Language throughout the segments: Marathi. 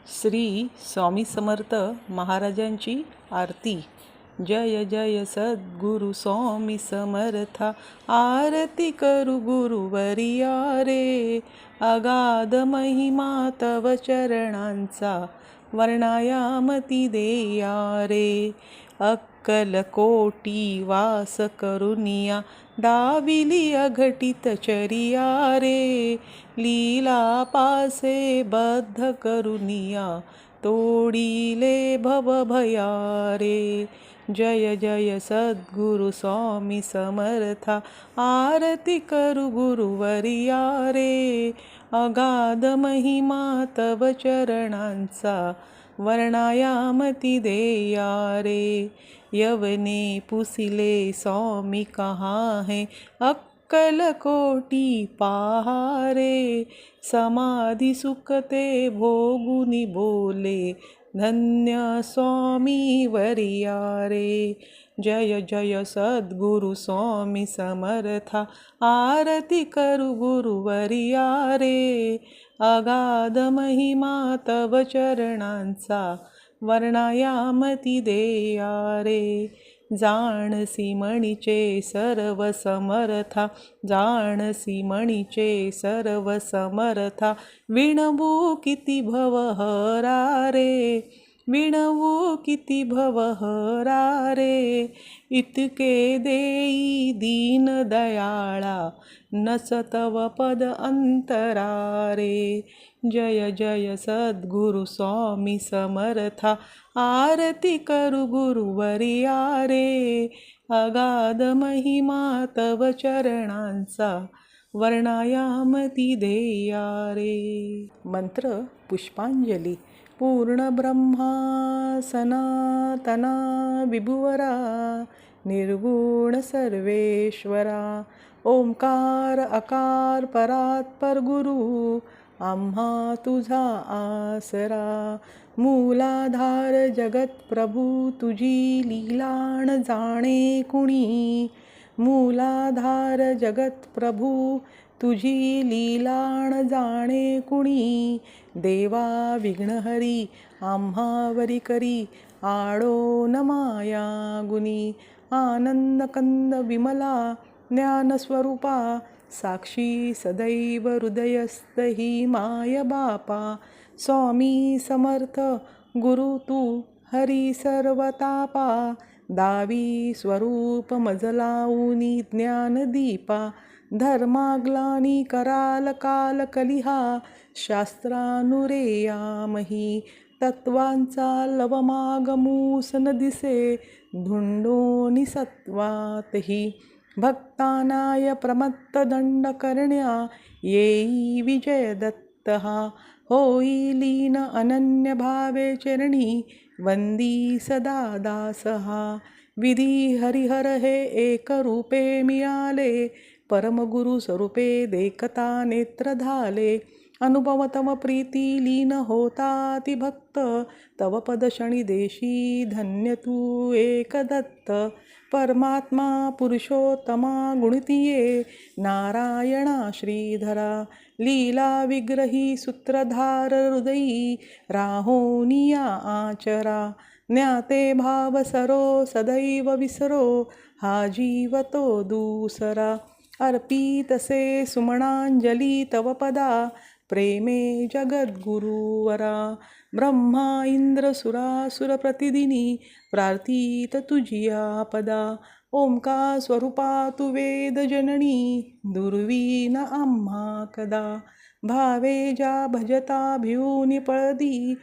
श्री स्वामी समर्थ महाराजांची आरती. जय जय सद्गुरु स्वामी समर्था, आरती करू गुरुवरिया रे. अगाध महिमा तव चरणांचा, वर्णायामती देया रे. अक्कलकोटी वास करुनिया, दाविली अघटित चरिया रे. लीला पासे बद्ध करुनिया, तोडीले भवभया रे. जय जय सद्गुरु स्वामी समर्था, आरती करू गुरुवरिया रे. अगाध महिमा तव चरणांचा, वर्णायामती देया रे. यवने पुसिले स्वामी कहाँ है, अक्कलकोटी पहारे. समाधी सुखते भोगुनी बोले, धन्य स्वामी वरिया रे. जय जय सद्गुरु स्वामी समर्था, आरती करू गुरुवरिया रे. अगाध महिमा तव चरणांचा, वर्णायामती देया रे. जाणसी मणीचे सर्व समर्था, जाणसी मणीचे सर्व समर्था. विणवू किती भवहरा रे, विणवू किती भवहरा रे. इतके देई दीन दयाळा, नसतव पद अंतरा रे. जय जय सद्गुरु स्वामी समर्था, आरती करू गुरुवरिया रे. अगाध महिमा तव चरणांचा, वर्णायामती देया रे. मंत्र पुष्पांजली. पूर्ण ब्रह्मा सनातना विभुवरा, निर्गुण सर्वेश्वरा. ओंकार अकार परात्पर गुरु, आम्हा तुझा आसरा. मूलाधार जगत प्रभू, तुझी लीलाण जाणे कुणी. मूलाधार जगत प्रभू, तुझी लीलाण जाणे कुणी. देवा विघ्नहरी, आम्हावरी करी, आडो न माया गुणी. आनंद कंद विमला ज्ञानस्वरूपा, साक्षी सदैव हृदयस्थ ही माय बापा. स्वामी समर्थ गुरु तू, हरी सर्वतापा. दावी स्वरूप मजलाऊनी ज्ञानदीपा. धर्माग्लानी कराल काल कलिहा, शास्त्रानुरेयामही. तत्वांचा लवमागमूस न दिसे, धुंडोनी सत्वातही. भक्तानाय प्रमत्त दंड करण्या, येई विजय दत्त हा. होई लीन अनन्य भावे चरणी, वंदी सदा दास हा. विधी हरिहर हे एक रूपे मिळाले, परमगुरु स्वरूपे देखता नेत्र झाले. अनुभव तव प्रीती लीन होता ती भक्त, तव पद शनी देशी धन्य तू एक दत्त. परमात्मा पुरुषोत्तमा गुणतीये, नारायणा श्रीधरा. लीला विग्रही सूत्रधार हृदयी, राहोनिया आचरा. ज्ञाते भाव सरो सदैव विसरो, हा जीव तो दूसरा. अर्पितसे सुमनांजली तव पदा, प्रेमे जगद्गुरुवरा. ब्रह्मा इंद्र सुरासुर प्रतिदिनी, प्रार्थित तुझिया पदा. ओंकार स्वरूपा तू वेद जननी, दुर्वीन आम्हा कदा. भावे ज्या भजता भिऊनी पळती,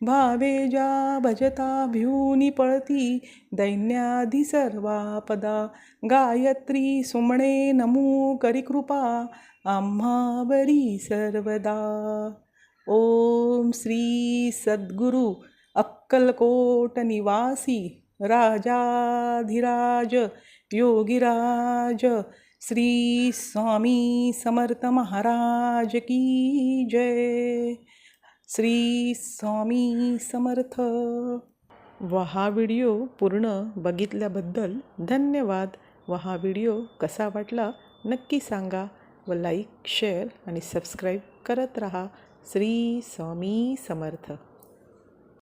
भावे ज्या भजता भिऊनी पळती. दैन्याधी सर्वापदा, गायत्री सुमणे नमो करी कृपा. आम्हावरी सर्वदा. ओम श्री सद्गुरु अक्कलकोट निवासी, राजाधिराज योगीराज श्री स्वामी समर्थ महाराज की जय. श्री स्वामी समर्थ. व हा व्हिडिओ पूर्ण बघितल्याबद्दल धन्यवाद. व हा व्हिडिओ कसा वाटला नक्की सांगा. व लाईक शेअर आणि सबस्क्राईब करत रहा. श्री स्वामी समर्थ.